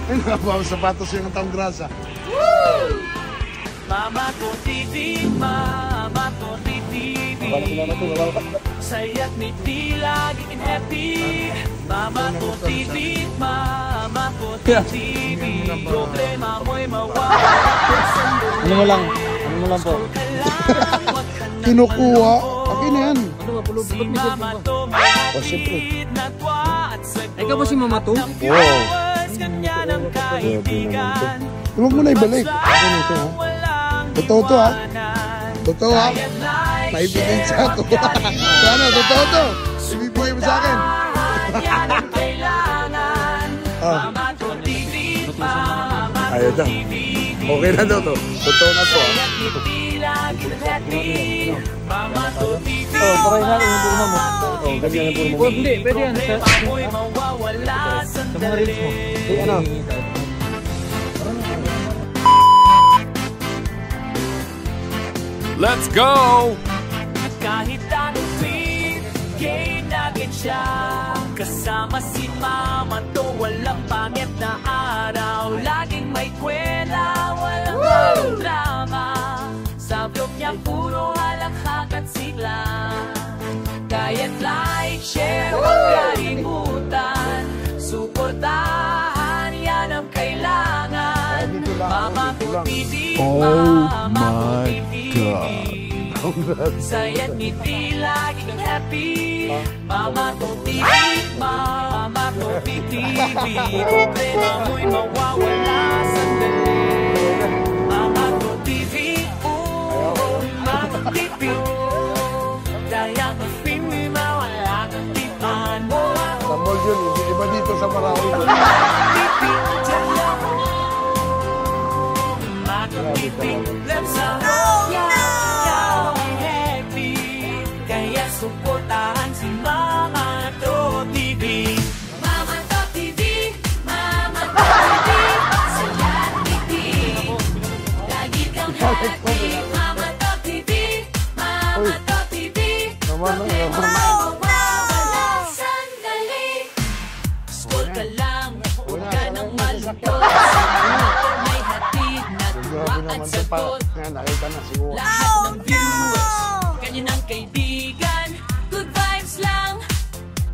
Ay, nakapawang sapatos yung taong grasa. Mama ko TV, Mama ko TV. Saya't ngiti, laging happy. Mama ko TV, Mama ko TV. Problema mo'y mawawala. Ano mo lang? Ano mo lang po? Kinukuha. Okay na yan. Si Mama to O, siyempre. Ikaw ba si Mama to? Oo. Kanya ng kaibigan. Huwag mo na ibalik. Ano ito, ha? Totoo to, ha? Totoo, ha? May ebidensya to. Sana, totoo to. Ibibigay mo sa akin. Ayaw daw. Okay na daw to. Totoo na to, ha? Oh, try natin yung purma mo. Oh, ganyan yung purma mo. Hindi, pwede yan. Sa mga reels mo. Eh, ano? Let's go! Kahit anong tweet, gay nugget siya. Kasama si Mama to, walang pangit na araw. Laging may kwela, walang halong drama. Sa vlog niya puro halakhak at sigla. Kaya't like, share, huwag kalimutan. Suportahan, yan ang kailangan. Mama ko TV, Mama ko TV. Saya't ngiti, laging happy. Mama ko TV, Mama ko TV. Problema mo'y mawawala sandali. Mama ko TV, Mama ko TV. Daya ko film, mawala kang tipan mo. Sa mall yun, iba dito sa Marawi. Let's go! Kaya suportahan si Mama to TV. Mama to TV, Mama to TV. Saya't ngiti, lagi kang happy. Mama to TV, Mama to TV. Problema mawawala sandali. Scroll ka lang, huwag ka nang malungkot. May hatid na tuwa at sagot. Nakita na siguro. Lahat ng viewers, kanya ng kaibigan. Good vibes lang,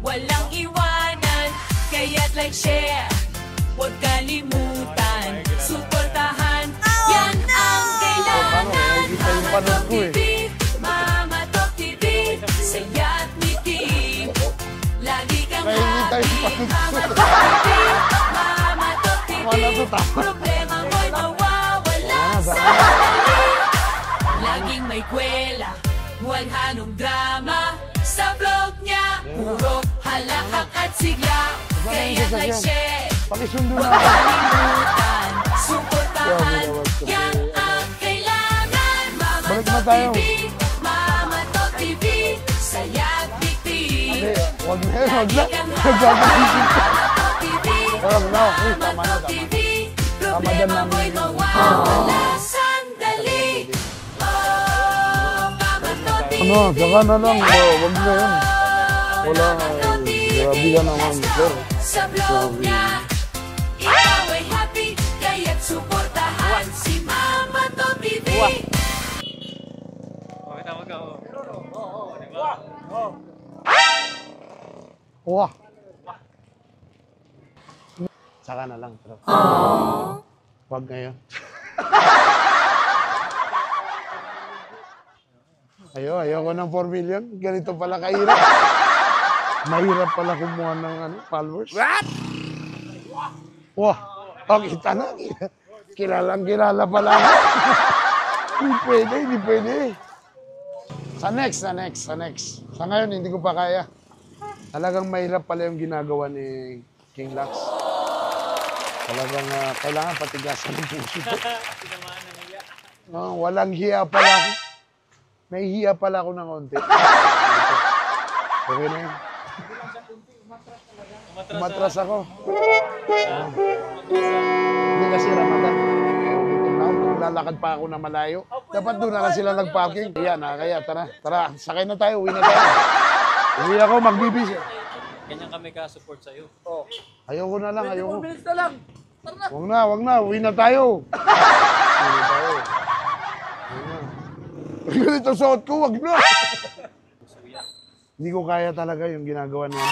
walang iwanan. Kaya't like, share, huwag kalimutan. Suportahan, yan ang kailangan. Mama Tok TV, Mama Tok TV. Saya't ngiti, lagi kang happy. Mama Tok TV, Mama Tok TV. Problema mo'y mawawala sandali. Laging may kwela, huwag halong drama. Sa vlog niya, puro halakak at sigla. Kaya like, share, Pakisundo huwag na. kalimutan. Suportahan, yan ang kailangan. Mama Balik na Tok tayo. TV, Mama Tok TV. Saya't ngiti, Huwag na yun, huwag na. lagi kang Nagpapaisip ka. Mama Tok TV, Huwag na, okay, Mama tama na, Tok tama. TV. Tama dyan Problema namin. mo'y mawawala sandali. Oh, Mama Tok TV. Ano, saka na lang. Huwag na yun. Wala, grabe ka naman, sir. Sa vlog niya, ikaw ay happy. Kaya't suportahan si Mama Tok TV. Okay, tama ka. Wah. Saka na lang. Pero. Huwag ngayon. Ayoko ng 4 million. Ganito pala kahirap. Mahirap pala kumuha ng followers. What? Wah. Oh, kita na. Kilala pala ako. Hindi pwede. Sa next. Sa ngayon, hindi ko pa kaya. Talagang mahirap pala yung ginagawa ni King Lax. Talagang kailangan patigasan ng puso ko. Walang hiya pala ako. May hiya pala ako ng konti. Okay na yun. Umatras ako. Hindi kasi Ramadan. Lalakad pa ako na malayo. Dapat doon na lang sila nag-parking. Yan, kaya tara. Sakay na tayo, uwi na tayo. Uwi ako, magbibis. Ganyan kami ka-support sa'yo. Ayoko na lang, ayoko. 24 minutes na lang. Wag na. Uwi na tayo. Uwi na tayo. Uwi na. Ganito suot ko, wag na. Hindi ko kaya talaga yung ginagawa niya.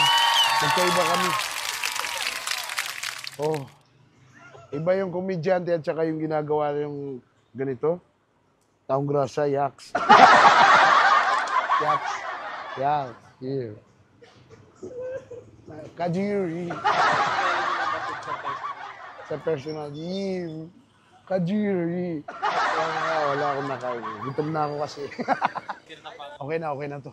Magkaiba kami. Oh. Iba yung komedyante at saka yung ginagawa yung ganito. Taong grasa, yaks. Yaks. Yaks. Here. Kajiri. Sa personal. Here. Kajiri. Wala akong nakain. Gutom na ako kasi. Okay na to.